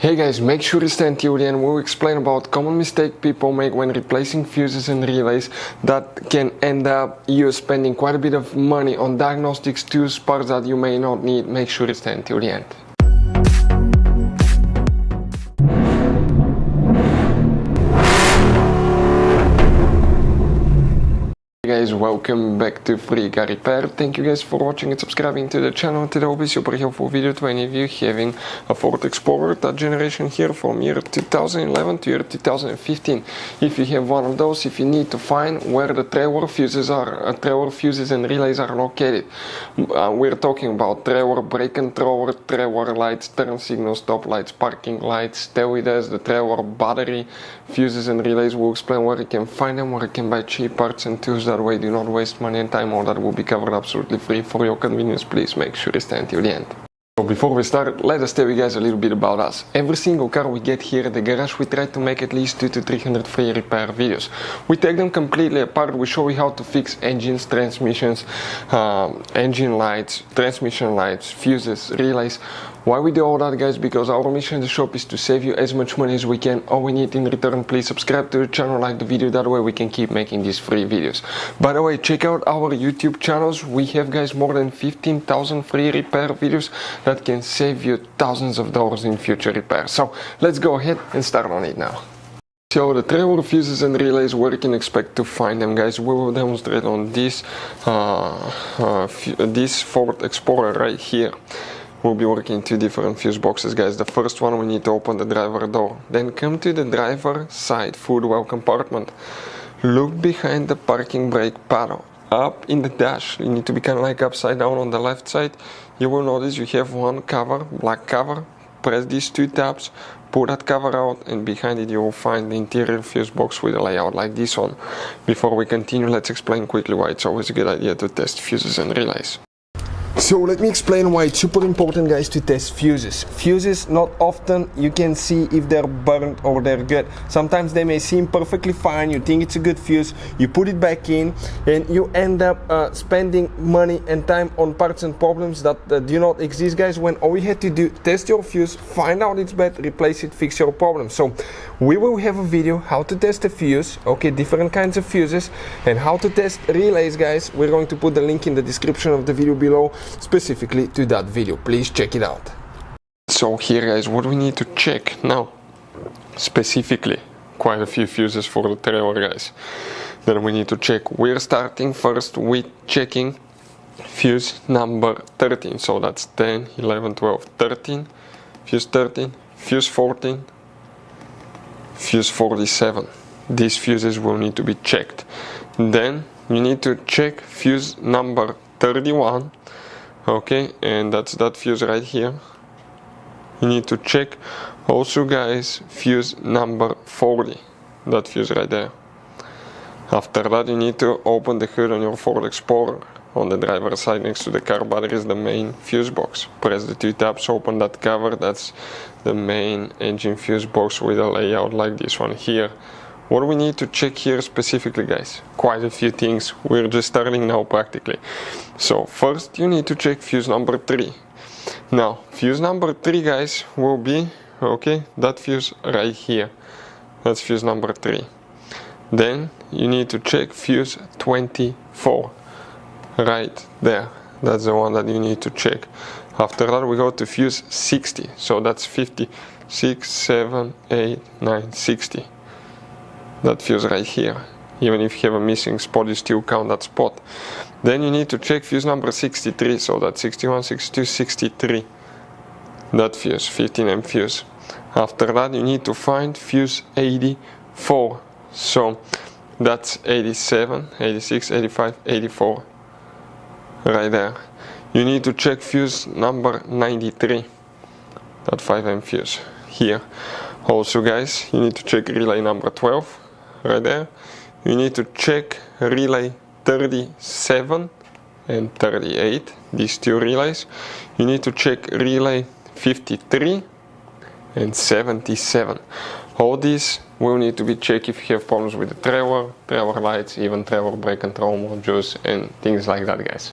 Hey guys, make sure to stay until the end. We'll explain about common mistake people make when replacing fuses and relays that can end up you spending quite a bit of money on diagnostics tools, parts that you may not need. Make sure to stay until the end. Hey guys, welcome back to Free Car Repair. Thank you guys for watching and subscribing to the channel. Today will be a super helpful video to any of you having a Ford Explorer, that generation here from year 2011 to year 2015. If you have one of those, if you need to find where the trailer fuses are, trailer fuses and relays are located. We're talking about trailer brake controller, trailer lights, turn signals, stop lights, parking lights, tail leaders, the trailer battery, fuses and relays. We'll explain where you can find them, where you can buy cheap parts and tools. That way do not waste money and time. All that will be covered absolutely free for your convenience. Please make sure to stay until the end. So before we start, let us tell you guys a little bit about us. Every single car we get here at the garage, we try to make at least 200 to 300 free repair videos. We take them completely apart. We show you how to fix engines, transmissions, engine lights, transmission lights, fuses, relays. Why we do all that, guys? Because our mission in the shop is to save you as much money as we can. All we need in return, please subscribe to the channel, like the video, that way we can keep making these free videos. By the way, check out our YouTube channels. We have, guys, more than 15,000 free repair videos that can save you thousands of dollars in future repairs. So let's go ahead and start on it now. So the trailer fuses and relays, where you can expect to find them, guys, we will demonstrate on this Ford Explorer right here. We'll be working two different fuse boxes, guys. The first one, we need to open the driver door. Then come to the driver side footwell compartment. Look behind the parking brake paddle. Up in the dash, you need to be kind of like upside down on the left side. You will notice you have one cover, black cover. Press these two tabs, pull that cover out, and behind it you will find the interior fuse box with a layout like this one. Before we continue, let's explain quickly why it's always a good idea to test fuses and relays. So let me explain why it's super important, guys, to test fuses. Fuses, not often you can see if they're burnt or they're good. Sometimes they may seem perfectly fine, you think it's a good fuse, you put it back in, and you end up spending money and time on parts and problems that do not exist, guys, when all you had to do, test your fuse, find out it's bad, replace it, fix your problem. So we will have a video how to test a fuse, okay, different kinds of fuses, and how to test relays, guys. We're going to put the link in the description of the video below, specifically to that video. Please check it out. So here, guys, what we need to check now, specifically quite a few fuses for the trailer, guys, that we need to check. We're starting first with checking fuse number 13. So that's 10, 11, 12, 13, fuse 13, fuse 14, fuse 47. These fuses will need to be checked. Then you need to check fuse number 31. Okay, and that's that fuse right here. You need to check also, guys, fuse number 40, that fuse right there. After that, you need to open the hood on your Ford Explorer. On the driver's side next to the car battery is the main fuse box. Press the two tabs, open that cover. That's the main engine fuse box with a layout like this one here. What we need to check here specifically, guys, quite a few things. We're just starting now practically. So first you need to check fuse number 3. Now fuse number 3, guys, will be, okay, that fuse right here. That's fuse number 3. Then you need to check fuse 24 right there. That's the one that you need to check. After that we go to fuse 60. So that's 50, 6, 7, 8, 9, 60. That fuse right here. Even if you have a missing spot, you still count that spot. Then you need to check fuse number 63, so that's 61, 62, 63. That fuse, 15 fuse. After that you need to find fuse 84. So that's 87, 86, 85, 84. Right there. You need to check fuse number 93. That 5M fuse here. Also, guys, you need to check relay number 12. Right there. You need to check relay 37 and 38, these two relays. You need to check relay 53 and 77. All these will need to be checked if you have problems with the trailer lights, even trailer brake control modules and things like that, guys.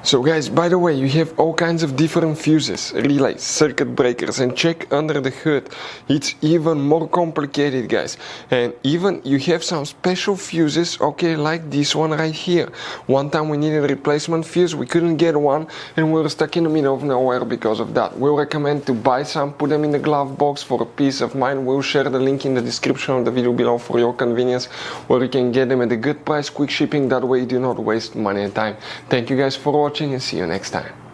So guys, by the way, you have all kinds of different fuses, relays, circuit breakers, and check under the hood. It's even more complicated, guys. And even you have some special fuses, okay, like this one right here. One time we needed a replacement fuse, we couldn't get one, and we were stuck in the middle of nowhere because of that. We'll recommend to buy some, put them in the glove box for a peace of mind. We'll share the link in the description of the video below for your convenience, where you can get them at a good price, quick shipping, that way you do not waste money and time. Thank you guys for watching and see you next time.